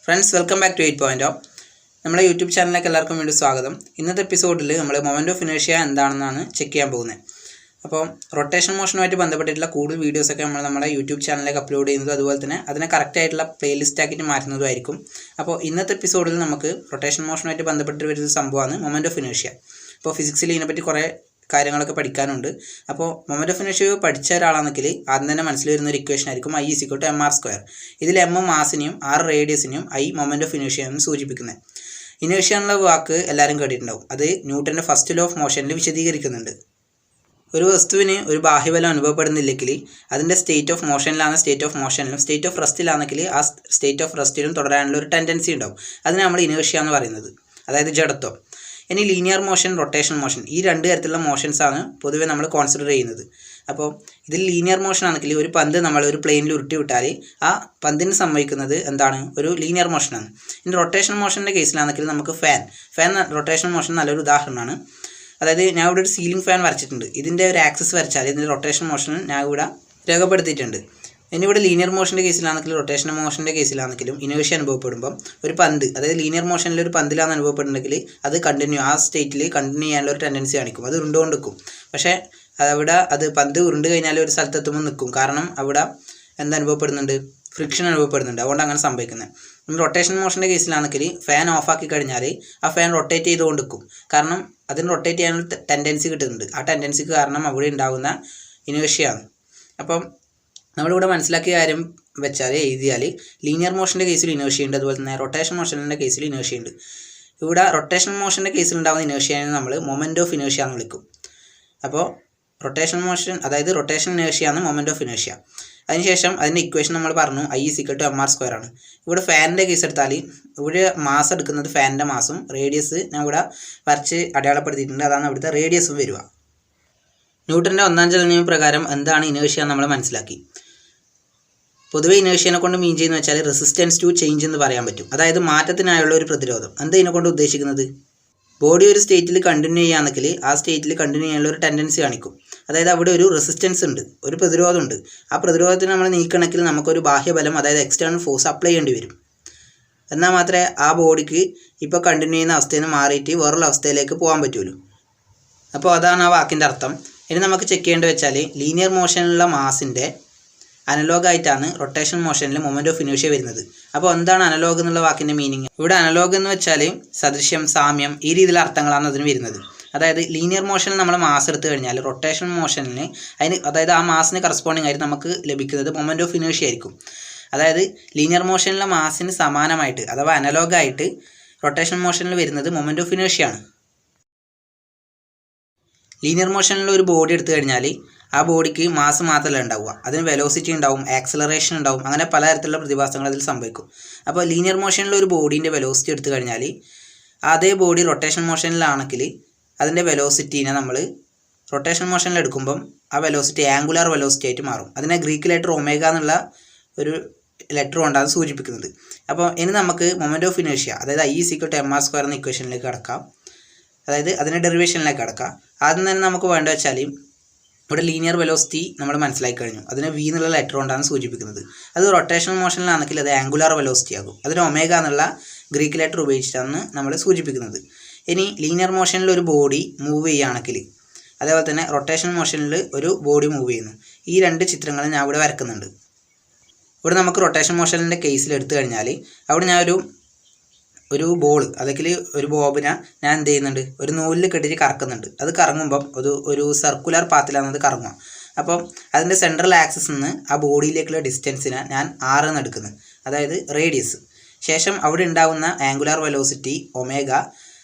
Friends, welcome back to 8.0. നമ്മുടെ YouTube ചാനലിലേക്ക് എല്ലാവർക്കും വേണ്ടി സ്വാഗതം. ഇന്നത്തെ എപ്പിസോഡിൽ നമ്മൾ മൊമെന്റ് ഓഫ് ഇനേർഷ്യ എന്താണെന്നാണ് ചെക്ക് ചെയ്യാൻ പോകുന്നത്. അപ്പോൾ റൊട്ടേഷൻ മോഷനുമായിട്ട് ബന്ധപ്പെട്ടിട്ടുള്ള കൂടുതൽ വീഡിയോസൊക്കെ നമ്മുടെ യൂട്യൂബ് ചാനലിലേക്ക് അപ്ലോഡ് ചെയ്യുന്നതും അതുപോലെ തന്നെ അതിനെ കറക്റ്റ് ആയിട്ടുള്ള പ്ലേലിസ്റ്റ് ആക്കിയിട്ട് മാറ്റുന്നതുമായിരിക്കും. അപ്പോൾ ഇന്നത്തെ എപ്പിസോഡിൽ നമുക്ക് റൊട്ടേഷൻ മോഷനുമായിട്ട് ബന്ധപ്പെട്ട് വരുന്ന സംഭവമാണ് മൊമെന്റ് ഓഫ് ഇനേർഷ്യ. അപ്പോൾ ഫിസിക്സിൽ ഇതിനെപ്പറ്റി കുറേ കാര്യങ്ങളൊക്കെ പഠിക്കാനുണ്ട്. അപ്പോൾ മൊമെന്റ് ഓഫ് ഇനേർഷ്യ പഠിച്ച ഒരാളാണെങ്കിൽ ആദ്യം തന്നെ മനസ്സിൽ വരുന്ന ഒരു ഇക്വേഷൻ ആയിരിക്കും I = mr². ഇതിൽ m മാസിനെയും r റേഡിയസിനെയും I മൊമെന്റ് ഓഫ് ഇനേർഷ്യ എന്ന് സൂചിപ്പിക്കുന്നത്. ഇനേർഷ്യ എന്നുള്ള വാക്ക് എല്ലാവരും കേട്ടിട്ടുണ്ടാവും. അത് ന്യൂട്ടൻ്റെ ഫസ്റ്റ് ലോ ഓഫ് മോഷനിൽ വിശദീകരിക്കുന്നുണ്ട്. ഒരു വസ്തുവിന് ഒരു ബാഹ്യബലം അനുഭവപ്പെടുന്നില്ലെങ്കിൽ അതിൻ്റെ സ്റ്റേറ്റ് ഓഫ് മോഷനിലാണ് സ്റ്റേറ്റ് ഓഫ് മോഷനിലും സ്റ്റേറ്റ് ഓഫ് റെസ്റ്റിലാണെങ്കിൽ ആ സ്റ്റേറ്റ് ഓഫ് റെസ്റ്റിലും തുടരാനുള്ള ഒരു ടെൻഡൻസി ഉണ്ടാവും. അതിന് നമ്മൾ ഇനേർഷ്യ എന്ന് പറയുന്നത്, അതായത് ജഡത്വം. ഇനി ലീനിയർ മോഷൻ, റൊട്ടേഷൻ മോഷൻ, ഈ രണ്ട് തരത്തിലുള്ള മോഷൻസാണ് പൊതുവെ നമ്മൾ കോൺസിഡർ ചെയ്യുന്നത്. അപ്പോൾ ഇതിൽ ലീനിയർ മോഷൻ ആണെങ്കിൽ ഒരു പന്ത് നമ്മൾ ഒരു പ്ലെയിനിൽ ഉരുട്ടി വിട്ടാൽ ആ പന്തിന് സംഭവിക്കുന്നത് എന്താണ്? ഒരു ലീനിയർ മോഷനാണ്. ഇനി റൊട്ടേഷൻ മോഷൻ്റെ കേസിലാണെങ്കിൽ നമുക്ക് ഫാൻ റൊട്ടേഷൻ മോഷൻ നല്ലൊരു ഉദാഹരണമാണ്. അതായത് ഞാൻ ഇവിടെ ഒരു സീലിംഗ് ഫാൻ വരച്ചിട്ടുണ്ട്. ഇതിൻ്റെ ഒരു ആക്സിസ് വരച്ചാൽ ഇതിൻ്റെ റൊട്ടേഷൻ മോഷൻ ഞാൻ ഇവിടെ രേഖപ്പെടുത്തിയിട്ടുണ്ട്. ഇനി ഇവിടെ ലീനിയർ മോഷൻ്റെ കേസിലാണെങ്കിലും റൊട്ടേഷൻ മോഷൻ്റെ കേസിലാണെങ്കിലും ഇനേർഷ്യ അനുഭവപ്പെടുമ്പം ഒരു പന്ത്, അതായത് ലീനിയർ മോഷനിൽ ഒരു പന്തിലാണ് അനുഭവപ്പെടുന്നുണ്ടെങ്കിൽ അത് ആ സ്റ്റേറ്റിൽ കണ്ടിന്യൂ ചെയ്യാനുള്ള ഒരു ടെൻഡൻസി കാണിക്കും. അത് ഉരുണ്ടുകൊണ്ട് നിൽക്കും. പക്ഷേ അവിടെ അത് പന്ത് ഉരുണ്ട് കഴിഞ്ഞാൽ ഒരു സ്ഥലത്തെത്തുമ്പോൾ നിൽക്കും. കാരണം അവിടെ അനുഭവപ്പെടുന്നുണ്ട്? ഫ്രിക്ഷൻ അനുഭവപ്പെടുന്നുണ്ട്. അതുകൊണ്ട് അങ്ങനെ സംഭവിക്കുന്നത്. റൊട്ടേഷൻ മോഷൻ്റെ കേസിലാണെങ്കിൽ ഫാൻ ഓഫാക്കി കഴിഞ്ഞാൽ ആ ഫാൻ റൊട്ടേറ്റ് ചെയ്തുകൊണ്ട് നിൽക്കും. കാരണം അതിന് റൊട്ടേറ്റ് ചെയ്യാനുള്ള ടെൻഡൻസി കിട്ടുന്നുണ്ട്. ആ ടെൻഡൻസിക്ക് കാരണം അവിടെ ഉണ്ടാകുന്ന ഇനേർഷ്യയാണ്. അപ്പം നമ്മളിവിടെ മനസ്സിലാക്കിയ കാര്യം വെച്ചാൽ എഴുതിയാൽ ലീനിയർ മോഷൻ്റെ കേസിൽ ഇനേർഷ്യ ഉണ്ട്, അതുപോലെ തന്നെ റൊട്ടേഷൻ മോഷൻ്റെ കേസിൽ ഇനേർഷ്യ ഉണ്ട്. ഇവിടെ റൊട്ടേഷൻ മോഷൻ്റെ കേസിൽ ഉണ്ടാകുന്ന ഇനേർഷ്യനെ നമ്മൾ മൊമെന്റ് ഓഫ് ഇനേർഷ്യ എന്ന് വിളിക്കും. അപ്പോൾ റൊട്ടേഷൻ മോഷൻ, അതായത് റൊട്ടേഷൻ ഇനേർഷ്യ ആണ് മൊമെന്റ് ഓഫ് ഇനേർഷ്യ. അതിനുശേഷം അതിൻ്റെ ഇക്വേഷൻ നമ്മൾ പറഞ്ഞു I = mr² ആണ്. ഇവിടെ ഫാനിൻ്റെ കേസ് എടുത്താൽ ഇവിടെ മാസ് എടുക്കുന്നത് ഫാനിൻ്റെ മാസും റേഡിയസ് ഞാൻ ഇവിടെ വരച്ച് അടയാളപ്പെടുത്തിയിട്ടുണ്ട്. അതാണ് അവിടുത്തെ റേഡിയസും വരിക. ന്യൂട്ടൻ്റെ ഒന്നാം ചലന നിയമം പ്രകാരം എന്താണ് ഇനേർഷ്യ നമ്മൾ മനസ്സിലാക്കി. പൊതുവെ ഇനേർഷ്യനെ കൊണ്ട് മീൻ ചെയ്യുന്നത് വെച്ചാൽ റെസിസ്റ്റൻസ് ടു ചേഞ്ച് എന്ന് പറയാൻ പറ്റും. അതായത് മാറ്റത്തിനായുള്ള ഒരു പ്രതിരോധം. എന്താ ഇതിനെക്കൊണ്ട് ഉദ്ദേശിക്കുന്നത്? ബോഡി ഒരു സ്റ്റേറ്റിൽ കണ്ടിന്യൂ ചെയ്യുകയാണെങ്കിൽ ആ സ്റ്റേറ്റിൽ കണ്ടിന്യൂ ചെയ്യാനുള്ള ഒരു ടെൻഡൻസി കാണിക്കും. അതായത് അവിടെ ഒരു റെസിസ്റ്റൻസ് ഉണ്ട്, ഒരു പ്രതിരോധമുണ്ട്. ആ പ്രതിരോധത്തിന് നമ്മൾ നീക്കണമെങ്കിൽ നമുക്കൊരു ബാഹ്യബലം, അതായത് എക്സ്റ്റേണൽ ഫോഴ്സ് അപ്ലൈ ചെയ്യേണ്ടി വരും. എന്നാൽ മാത്രമേ ആ ബോഡിക്ക് ഇപ്പോൾ കണ്ടിന്യൂ ചെയ്യുന്ന അവസ്ഥയിൽ നിന്ന് മാറിയിട്ട് വേറൊരു അവസ്ഥയിലേക്ക് പോകാൻ പറ്റുള്ളൂ. അപ്പോൾ അതാണ് ആ വാക്കിൻ്റെ അർത്ഥം. ഇനി നമുക്ക് ചെക്ക് ചെയ്യേണ്ടത് വെച്ചാൽ ലീനിയർ മോഷനിലുള്ള മാസിൻ്റെ അനലോഗ് ആയിട്ടാണ് റൊട്ടേഷൻ മോഷനിൽ മൊമെന്റ് ഓഫ് ഇനേർഷ്യ വരുന്നത്. അപ്പോൾ എന്താണ് അനലോഗ് എന്നുള്ള വാക്കിൻ്റെ മീനിങ്? ഇവിടെ അനലോഗ് എന്ന് വെച്ചാൽ സദൃശ്യം, സാമ്യം, ഈ രീതിയിലുള്ള അർത്ഥങ്ങളാണ് അതിന് വരുന്നത്. അതായത് ലീനിയർ മോഷനിൽ നമ്മൾ മാസ് എടുത്തു കഴിഞ്ഞാൽ റൊട്ടേഷൻ മോഷനിൽ അതായത് ആ മാസിന് കറസ്പോണ്ടിങ് ആയിട്ട് നമുക്ക് ലഭിക്കുന്നത് മൊമെന്റ് ഓഫ് ഇനേർഷ്യ ആയിരിക്കും. അതായത് ലീനിയർ മോഷനിലെ മാസിന് സമാനമായിട്ട് അഥവാ അനലോഗായിട്ട് റൊട്ടേഷൻ മോഷനിൽ വരുന്നത് മൊമെന്റ് ഓഫ് ഇനേർഷ്യ ആണ്. ലീനിയർ മോഷനിൽ ഒരു ബോഡി എടുത്തു കഴിഞ്ഞാൽ ആ ബോഡിക്ക് മാസ് മാത്രമല്ല ഉണ്ടാവുക, അതിന് വെലോസിറ്റി ഉണ്ടാവും, ആക്സലറേഷൻ ഉണ്ടാവും, അങ്ങനെ പലതരത്തിലുള്ള പ്രതിഭാസങ്ങൾ അതിൽ സംഭവിക്കും. അപ്പോൾ ലീനിയർ മോഷനിൽ ഒരു ബോഡീൻ്റെ വെലോസിറ്റി എടുത്തു കഴിഞ്ഞാൽ അതേ ബോഡി റൊട്ടേഷൻ മോഷനിലാണെങ്കിൽ അതിൻ്റെ വെലോസിറ്റീനെ നമ്മൾ റൊട്ടേഷൻ മോഷനിൽ എടുക്കുമ്പം ആ വെലോസിറ്റി ആംഗുലാർ വെലോസിറ്റി ആയിട്ട് മാറും. അതിനെ ഗ്രീക്ക് ലെറ്റർ ഒമേഗ എന്നുള്ള ഒരു ലെറ്റർ കൊണ്ടാണ് സൂചിപ്പിക്കുന്നത്. അപ്പോൾ ഇനി നമുക്ക് മൊമെന്റ് ഓഫ് ഇനേർഷ്യ, അതായത് I = mr² എന്ന ഇക്വേഷനിലേക്ക് കടക്കാം. അതായത് അതിൻ്റെ ഡെറിവേഷനിലേക്ക് കടക്കാം. ആദ്യം തന്നെ നമുക്ക് വേണ്ട വെച്ചാൽ ഇവിടെ ലീനിയർ വെലോസിറ്റി നമ്മൾ മനസ്സിലാക്കി കഴിഞ്ഞു. അതിനെ V എന്നുള്ള ലെറ്റർ കൊണ്ടാണ് സൂചിപ്പിക്കുന്നത്. അത് റൊട്ടേഷൻ മോഷനിലാണെങ്കിൽ അത് ആംഗുലാർ വെലോസിറ്റി ആകും. അതിന് ഒമേഗ എന്നുള്ള ഗ്രീക്ക് ലെറ്റർ ഉപയോഗിച്ചിട്ടാണ് നമ്മൾ സൂചിപ്പിക്കുന്നത്. ഇനി ലീനിയർ മോഷനിൽ ഒരു ബോഡി മൂവ് ചെയ്യുകയാണെങ്കിൽ, അതേപോലെ തന്നെ റൊട്ടേഷൻ മോഷനിൽ ഒരു ബോഡി മൂവ് ചെയ്യുന്നു. ഈ രണ്ട് ചിത്രങ്ങൾ ഞാൻ ഇവിടെ വരക്കുന്നുണ്ട്. ഇവിടെ നമുക്ക് റൊട്ടേഷൻ മോഷനിൻ്റെ കേസിൽ എടുത്തു കഴിഞ്ഞാൽ അവിടെ ഞാൻ ഒരു ബോൾ, അല്ലെങ്കിൽ ഒരു ബോബിനെ ഞാൻ എന്ത് ചെയ്യുന്നുണ്ട്, ഒരു നൂലിൽ കെട്ടിട്ട് കറക്കുന്നുണ്ട്. അത് കറങ്ങുമ്പം ഒരു സർക്കുലർ പാത്തിലാണ് അത് കറങ്ങുക. അപ്പം അതിൻ്റെ സെൻട്രൽ ആക്സിസിൽ നിന്ന് ആ ബോഡിയിലേക്കുള്ള ഡിസ്റ്റൻസിനെ ഞാൻ r എന്ന് എടുക്കുന്നത്, അതായത് റേഡിയസ്. ശേഷം അവിടെ ഉണ്ടാകുന്ന ആംഗുലാർ വെലോസിറ്റി ഒമേഗ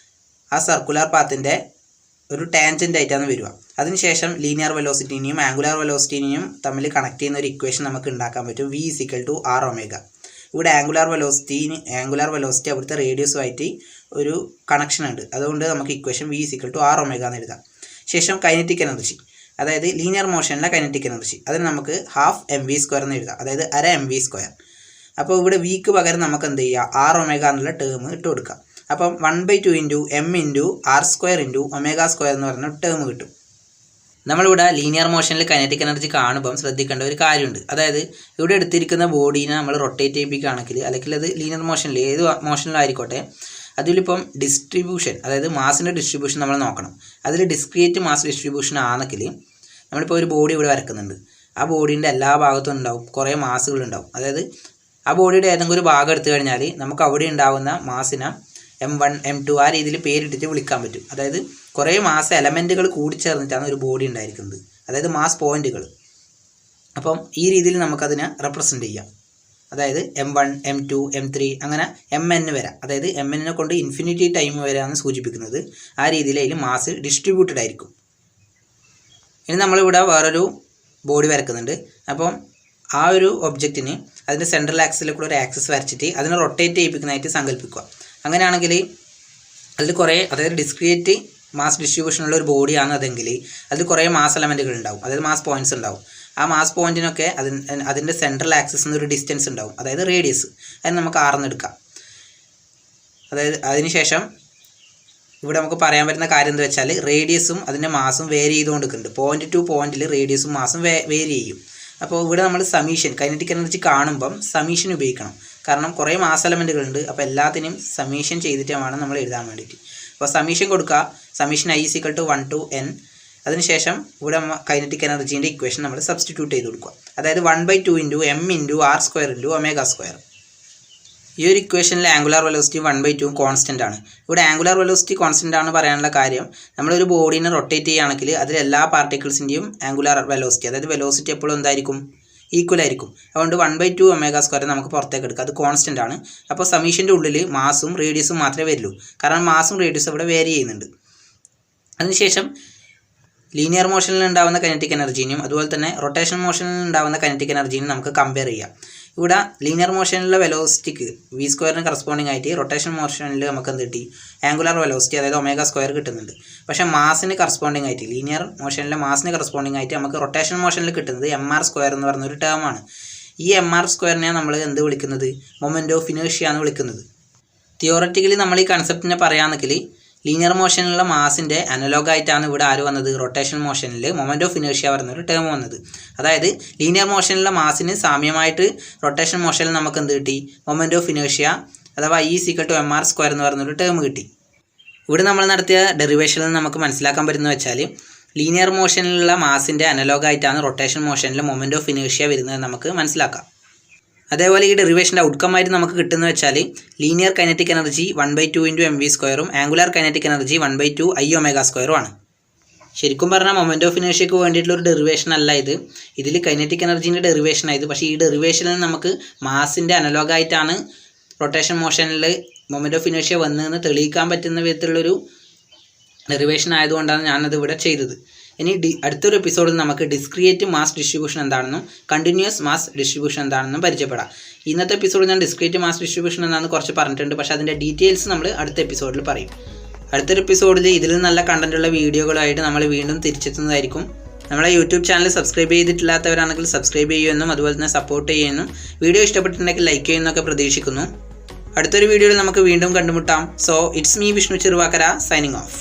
ആ സർക്കുലർ പാത്തിൻ്റെ ഒരു ടാൻജൻ്റ് ആയിട്ടാണ് വരിക. അതിനുശേഷം ലീനിയർ വെലോസിറ്റിനെയും ആംഗുലാർ വെലോസിറ്റിനെയും തമ്മിൽ കണക്ട് ചെയ്യുന്ന ഒരു ഇക്വേഷൻ നമുക്ക് ഉണ്ടാക്കാൻ പറ്റും. V = r⍵. ഇവിടെ ആംഗുലാർ വെലോസിറ്റി അവിടുത്തെ റേഡിയസുമായിട്ട് ഒരു കണക്ഷൻ ഉണ്ട്. അതുകൊണ്ട് നമുക്ക് ഇക്വേഷൻ V = r⍵ എന്ന് എഴുതാം. ശേഷം കൈനറ്റിക് എനർജി, അതായത് ലീനിയർ മോഷനിലെ കൈനറ്റിക് എനർജി, അതിന് നമുക്ക് ½ mv² എന്ന് എഴുതാം, അതായത് ½ mv². അപ്പോൾ ഇവിടെ Vക്ക് പകരം നമുക്ക് എന്ത് ചെയ്യുക, r⍵ എന്നുള്ള ടേം ഇട്ട് കൊടുക്കാം. അപ്പം 1/2 × m × r² × ω² എന്ന് പറഞ്ഞ ടേം കിട്ടും. നമ്മളിവിടെ ലീനിയർ മോഷനിൽ കൈനറ്റിക് എനർജി കാണുമ്പം ശ്രദ്ധിക്കേണ്ട ഒരു കാര്യമുണ്ട്. അതായത് ഇവിടെ എടുത്തിരിക്കുന്ന ബോഡീനെ നമ്മൾ റൊട്ടേറ്റ് ചെയ്യിപ്പിക്കുകയാണെങ്കിൽ, അല്ലെങ്കിൽ അത് ലീനിയർ മോഷനിൽ ഏത് മോഷനിലായിക്കോട്ടെ, അതിലിപ്പം ഡിസ്ട്രിബ്യൂഷൻ, അതായത് മാസിൻ്റെ ഡിസ്ട്രിബ്യൂഷൻ നമ്മൾ നോക്കണം. അതിൽ ഡിസ്ക്രിയേറ്റ് മാസ് ഡിസ്ട്രിബ്യൂഷൻ ആണെങ്കിൽ നമ്മളിപ്പോൾ ഒരു ബോഡി ഇവിടെ വരക്കുന്നുണ്ട്. ആ ബോഡീൻ്റെ എല്ലാ ഭാഗത്തും ഉണ്ടാവും കുറേ മാസുകളുണ്ടാവും. അതായത് ആ ബോഡിയുടെ ഏതെങ്കിലും ഒരു ഭാഗം എടുത്തു കഴിഞ്ഞാൽ നമുക്ക് അവിടെ ഉണ്ടാകുന്ന മാസിനെ M1 M2 ആ രീതിയിൽ പേരിട്ടിട്ട് വിളിക്കാൻ പറ്റും. അതായത് കുറേ മാസ് എലമെൻറ്റുകൾ കൂടിച്ചേർന്നിട്ടാണ് ഒരു ബോഡി ഉണ്ടായിരിക്കുന്നത്, അതായത് മാസ് പോയിൻറ്റുകൾ. അപ്പം ഈ രീതിയിൽ നമുക്കതിനെ റെപ്രസെൻ്റ് ചെയ്യാം. അതായത് M1 M2 M3 അങ്ങനെ Mn വരെ, അതായത് Mn കൊണ്ട് ഇൻഫിനിറ്റി ടൈം വരെയാണ് സൂചിപ്പിക്കുന്നത്. ആ രീതിയിൽ അതിൽ മാസ് ഡിസ്ട്രിബ്യൂട്ടഡ് ആയിരിക്കും. ഇനി നമ്മളിവിടെ വേറൊരു ബോഡി വരക്കുന്നുണ്ട്. അപ്പം ആ ഒരു ഒബ്ജക്റ്റിന് അതിൻ്റെ സെൻട്രൽ ആക്സിൽ കൂടെ ഒരു ആക്സിസ് വരച്ചിട്ട് അതിനെ റൊട്ടേറ്റ് ചെയ്യിപ്പിക്കുന്നതായിട്ട് സങ്കല്പിക്കുക. അങ്ങനെയാണെങ്കിൽ അതിൽ കുറേ, അതായത് ഡിസ്ക്രിയേറ്റ് മാസ് ഡിസ്ട്രിബ്യൂഷനുള്ള ഒരു ബോഡിയാണ് അതെങ്കിൽ അതിൽ കുറേ മാസ് എലമെൻറ്റുകൾ ഉണ്ടാവും, അതായത് മാസ് പോയിൻറ്റ്സ് ഉണ്ടാവും. ആ മാസ് പോയിൻറ്റിനൊക്കെ അതിൻ്റെ സെൻട്രൽ ആക്സിസ് എന്നൊരു ഡിസ്റ്റൻസ് ഉണ്ടാവും, അതായത് റേഡിയസ്. അതിന് നമുക്ക് ആർന്നെടുക്കാം. അതായത് അതിനുശേഷം ഇവിടെ നമുക്ക് പറയാൻ പറ്റുന്ന കാര്യം എന്താ വെച്ചാൽ റേഡിയസും അതിൻ്റെ മാസും വേരി ചെയ്തുകൊണ്ടിരിക്കുന്നുണ്ട്. പോയിൻ്റ് ടു പോയിൻറ്റിൽ റേഡിയസും മാസും വേരി ചെയ്യും. അപ്പോൾ ഇവിടെ നമ്മൾ സമീഷൻ, കൈനറ്റിക് എനർജി കാണുമ്പം സമീഷൻ ഉപയോഗിക്കണം. കാരണം കുറേ മാസ് എലമെൻറ്റുകളുണ്ട്. അപ്പോൾ എല്ലാത്തിനും സമീഷൻ ചെയ്തിട്ട് വേണം നമ്മൾ എഴുതാൻ വേണ്ടിയിട്ട്. അപ്പോൾ സമീഷൻ കൊടുക്കുക. Summation I = 1 to n. അതിനുശേഷം ഇവിടെ കൈനറ്റിക് എനർജീൻ്റെ ഇക്വേഷൻ നമ്മൾ സബ്സ്റ്റിറ്റ്യൂട്ട് ചെയ്ത് കൊടുക്കുക. അതായത് 1/2 × m × r² × ω². ഈ ഒരു ഇക്വേഷനിൽ ആംഗുലാർ വെലോസിറ്റി 1/2 കോൺസ്റ്റൻ്റ് ആണ്. ഇവിടെ ആംഗുലാർ വെലോസിറ്റി കോൺസ്റ്റൻ്റ് ആണ് പറയാനുള്ള കാര്യം, നമ്മളൊരു ബോഡീനെ റൊട്ടേറ്റ് ചെയ്യുകയാണെങ്കിൽ അതിൽ എല്ലാ പാർട്ടിക്കിൾസിൻ്റെയും ആംഗുലാർ വെലോസിറ്റി, അതായത് വെലോസിറ്റി എപ്പോഴും എന്തായിരിക്കും, ഈക്വൽ ആയിരിക്കും. അതുകൊണ്ട് 1/2 ω² നമുക്ക് പുറത്തേക്ക് എടുക്കാം. അത് കോൺസ്റ്റൻ്റ് ആണ്. അപ്പോൾ സമീഷൻ്റെ ഉള്ളിൽ മാസും റേഡിയസും മാത്രമേ വരുള്ളൂ. കാരണം മാസും റേഡിയസും ഇവിടെ വേരി ചെയ്യുന്നുണ്ട്. അതിനുശേഷം ലീനിയർ മോഷനിൽ ഉണ്ടാകുന്ന കൈനറ്റിക് എനർജീനെയും അതുപോലെ തന്നെ റൊട്ടേഷൻ മോഷനിൽ ഉണ്ടാകുന്ന കൈനറ്റിക് എനർജീനെയും നമുക്ക് കമ്പയർ ചെയ്യാം. ഇവിടെ ലീനിയർ മോഷനിലുള്ള വെലോസിറ്റിക്ക് v² കറസ്പോണ്ടിങ് ആയിട്ട് റൊട്ടേഷൻ മോഷനിൽ നമുക്ക് എന്ത് കിട്ടി, ആംഗുലാർ വെലോസിറ്റി, അതായത് ω² കിട്ടുന്നുണ്ട്. പക്ഷേ മാസിന് കറസ്പോണ്ടിങ് ആയിട്ട്, ലീനിയർ മോഷനിലെ മാസിന് കറസ്പോണ്ടിങ് ആയിട്ട് നമുക്ക് റൊട്ടേഷൻ മോഷനിൽ കിട്ടുന്നത് mr² എന്ന് പറയുന്നൊരു ടേമാണ്. ഈ mr² നമ്മൾ എന്ത് വിളിക്കുന്നത്, മൊമെൻറ്റ് ഓഫ് ഇനേർഷ്യ എന്ന് വിളിക്കുന്നത്. തിയോററ്റിക്കലി നമ്മൾ ഈ കൺസെപ്റ്റിനെ പറയുകയാണെങ്കിൽ ലീനിയർ മോഷനിലുള്ള മാസിൻ്റെ അനലോഗായിട്ടാണ് ഇവിടെ ആര് വന്നത്, റൊട്ടേഷൻ മോഷനിൽ മൊമെൻറ്റ് ഓഫ് ഇനേർഷ്യ പറയുന്നൊരു ടേം വന്നത്. അതായത് ലീനിയർ മോഷനിലുള്ള മാസിന് സാമ്യമായിട്ട് റൊട്ടേഷൻ മോഷനിൽ നമുക്ക് എന്ത് കിട്ടി, മൊമെൻറ്റ് ഓഫ് ഇനേർഷ്യ അഥവാ I = mr² എന്ന് പറയുന്നൊരു ടേം കിട്ടി. ഇവിടെ നമ്മൾ നടത്തിയ ഡെറിവേഷനിൽ നമുക്ക് മനസ്സിലാക്കാൻ പറ്റുന്നത് വെച്ചാൽ ലീനിയർ മോഷനിലുള്ള മാസിൻ്റെ അനലോഗായിട്ടാണ് റൊട്ടേഷൻ മോഷനിൽ മൊമെൻറ്റ് ഓഫ് ഇനേർഷ്യ വരുന്നത് നമുക്ക് മനസ്സിലാക്കാം. അതേപോലെ ഈ ഡെറിവേഷൻ്റെ ഔട്ട്കം ആയിട്ട് നമുക്ക് കിട്ടുന്നത് വെച്ചാൽ ലീനിയർ കൈനറ്റിക് എനർജി 1/2 × mv²ഉം ആംഗുലാർ കൈനറ്റിക് എനർജി 1/2 Iω² ആണ്. ശരിക്കും പറഞ്ഞാൽ മൊമെൻറ്റ് ഓഫ് ഇനേർഷ്യക്ക് വേണ്ടിയിട്ടുള്ള ഒരു ഡെറിവേഷൻ അല്ല ഇത്. ഇതിൽ കൈനറ്റിക് എനർജീൻ്റെ ഡെറിവേഷൻ ആയത്. പക്ഷേ ഈ ഡെറിവേഷനിൽ നമുക്ക് മാസിൻ്റെ അനലോഗായിട്ടാണ് റൊട്ടേഷൻ മോഷനിൽ മൊമെൻറ്റ് ഓഫ് ഇനേർഷ്യ വന്നതെന്ന് തെളിയിക്കാൻ പറ്റുന്ന വിധത്തിലുള്ളൊരു ഡെറിവേഷൻ ആയതുകൊണ്ടാണ് ഞാനത് ഇവിടെ ചെയ്തത്. ഇനി അടുത്തൊരു എപ്പിസോഡിൽ നമുക്ക് ഡിസ്ക്രിയേറ്റ് മാസ് ഡിസ്ട്രിബ്യൂഷൻ എന്താണെന്നും കണ്ടിന്യൂസ് മാസ് ഡിസ്ട്രിബ്യൂഷൻ എന്താണെന്നും പരിചയപ്പെടാം. ഇന്നത്തെ എപ്പിസോഡിൽ ഞാൻ ഡിസ്ക്രിയേറ്റ് മാസ് ഡിസ്ട്രിബ്യൂഷൻ എന്നാണെന്ന് കുറച്ച് പറഞ്ഞിട്ടുണ്ട്. പക്ഷേ അതിൻ്റെ ഡീറ്റെയിൽസ് നമ്മൾ അടുത്ത എപ്പിസോഡിൽ പറയും. അടുത്തൊരു എപ്പിസോഡിൽ ഇതിൽ നല്ല കണ്ടൻറ്റുള്ള വീഡിയോകളായിട്ട് നമ്മൾ വീണ്ടും തിരിച്ചെത്തുന്നതായിരിക്കും. നമ്മളെ യൂട്യൂബ് ചാനൽ സബ്സ്ക്രൈബ് ചെയ്തിട്ടില്ലാത്തവരാണെങ്കിൽ സബ്സ്ക്രൈബ് ചെയ്യുമെന്നും അതുപോലെ തന്നെ സപ്പോർട്ട് ചെയ്യുമെന്നും വീഡിയോ ഇഷ്ടപ്പെട്ടിട്ടുണ്ടെങ്കിൽ ലൈക്ക് ചെയ്യുമെന്നൊക്കെ പ്രതീക്ഷിക്കുന്നു. അടുത്തൊരു വീഡിയോയിൽ നമുക്ക് വീണ്ടും കണ്ടുമുട്ടാം. So it's me Vishnu Cheruvakkara signing of.